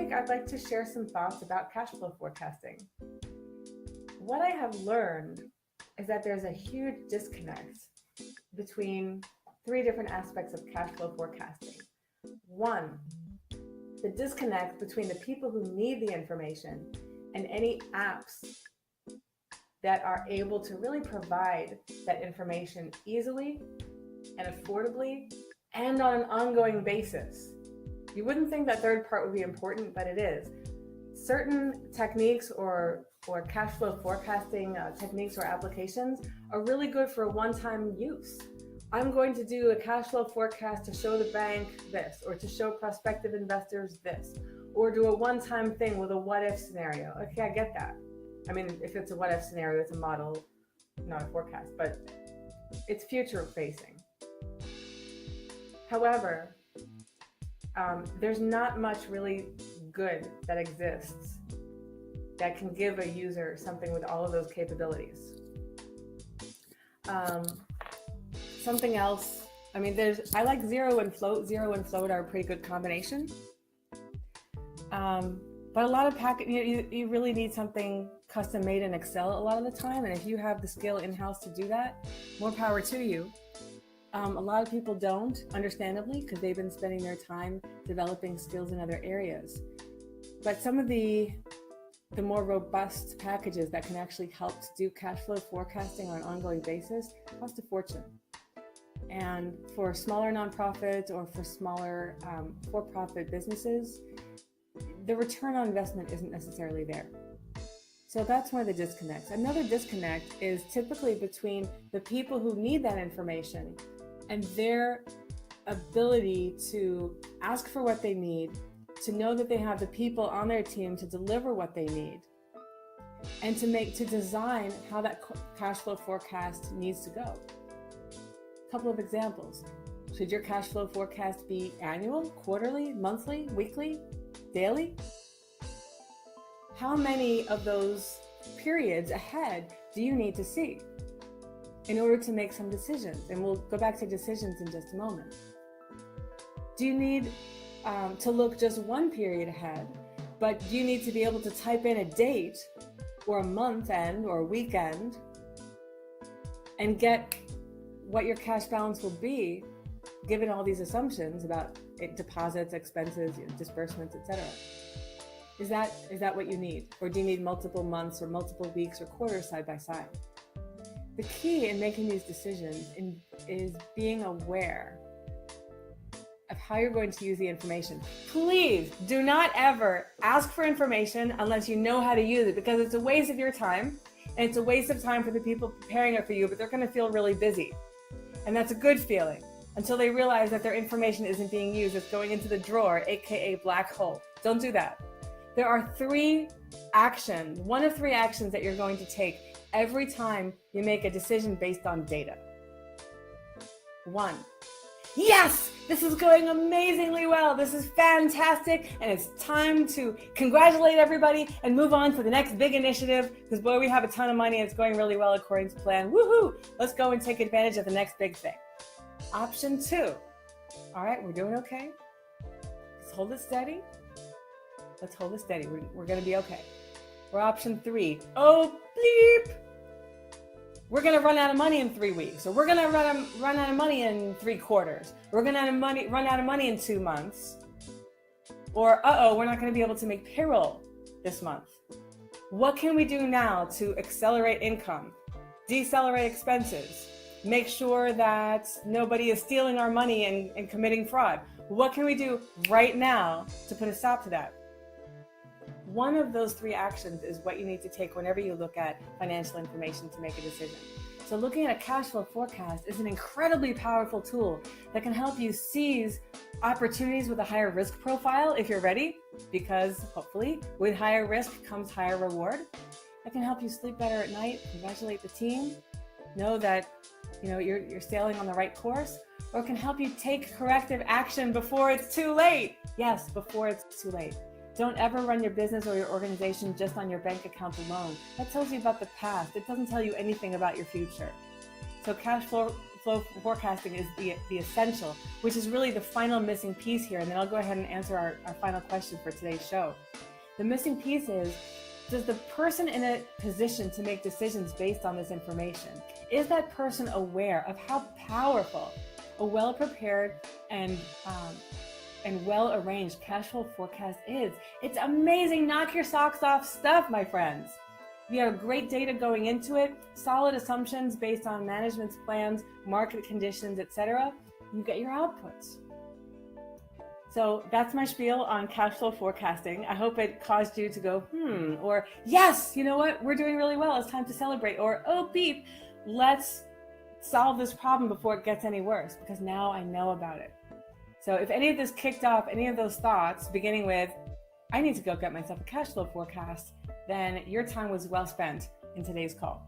topic, I'd like to share some thoughts about cash flow forecasting. What I have learned is that there's a huge disconnect between three different aspects of cash flow forecasting. One, the disconnect between the people who need the information and any apps that are able to really provide that information easily and affordably and on an ongoing basis. You wouldn't think that third part would be important, but it is. Certain techniques or cash flow forecasting techniques or applications are really good for one-time use. I'm going to do a cash flow forecast to show the bank this, or to show prospective investors this, or do a one-time thing with a what-if scenario. Okay, I get that. I mean, if it's a what-if scenario, it's a model, not a forecast, but it's future-facing. However, there's not much really good that exists that can give a user something with all of those capabilities. Something else, I mean, I like zero and float. Zero and float are a pretty good combination. But a lot of you really need something custom made in Excel a lot of the time. And if you have the skill in-house to do that, more power to you. A lot of people don't, understandably, because they've been spending their time developing skills in other areas. But some of the more robust packages that can actually help to do cash flow forecasting on an ongoing basis cost a fortune. And for smaller nonprofits or for smaller for-profit businesses, the return on investment isn't necessarily there. So that's one of the disconnects. Another disconnect is typically between the people who need that information and their ability to ask for what they need, to know that they have the people on their team to deliver what they need, and to design how that cash flow forecast needs to go. A couple of examples. Should your cash flow forecast be annual, quarterly, monthly, weekly, daily? How many of those periods ahead do you need to see in order to make some decisions? And we'll go back to decisions in just a moment. Do you need to look just one period ahead, but do you need to be able to type in a date or a month end or a weekend and get what your cash balance will be given all these assumptions about deposits, expenses, disbursements, etc.? Is that what you need? Or do you need multiple months or multiple weeks or quarters side by side? The key in making these decisions is being aware of how you're going to use the information. Please do not ever ask for information unless you know how to use it, because it's a waste of your time, and it's a waste of time for the people preparing it for you, but they're going to feel really busy. And that's a good feeling until they realize that their information isn't being used. It's going into the drawer, aka black hole. Don't do that. There are one of three actions that you're going to take every time you make a decision based on data. 1, yes, this is going amazingly well. This is fantastic. And it's time to congratulate everybody and move on to the next big initiative, because boy, we have a ton of money and it's going really well according to plan. Woohoo! Let's go and take advantage of the next big thing. Option 2. All right, we're doing okay. Let's hold it steady. Let's hold it steady. We're going to be okay. Or option 3. Oh, bleep. We're going to run out of money in 3 weeks. Or we're going to run out of money in 3 quarters. We're going to run out of money in 2 months. Or, we're not going to be able to make payroll this month. What can we do now to accelerate income, decelerate expenses, make sure that nobody is stealing our money and committing fraud? What can we do right now to put a stop to that? One of those 3 actions is what you need to take whenever you look at financial information to make a decision. So looking at a cash flow forecast is an incredibly powerful tool that can help you seize opportunities with a higher risk profile if you're ready, because hopefully with higher risk comes higher reward. It can help you sleep better at night, congratulate the team, know that you're sailing on the right course, or it can help you take corrective action before it's too late. Yes, before it's too late. Don't ever run your business or your organization just on your bank account alone. That tells you about the past. It doesn't tell you anything about your future. So cash flow flow forecasting is the essential, which is really the final missing piece here. And then I'll go ahead and answer our final question for today's show. The missing piece is, does the person in a position to make decisions based on this information, is that person aware of how powerful a well-prepared and well-arranged cash flow forecast is? It's amazing, knock your socks off stuff, my friends. You have great data going into it, solid assumptions based on management's plans, market conditions, etc. You get your outputs. So that's my spiel on cash flow forecasting. I hope it caused you to go, or yes, you know what? We're doing really well. It's time to celebrate. Or, oh, beep, let's solve this problem before it gets any worse, because now I know about it. So if any of this kicked off any of those thoughts, beginning with, I need to go get myself a cash flow forecast, then your time was well spent in today's call.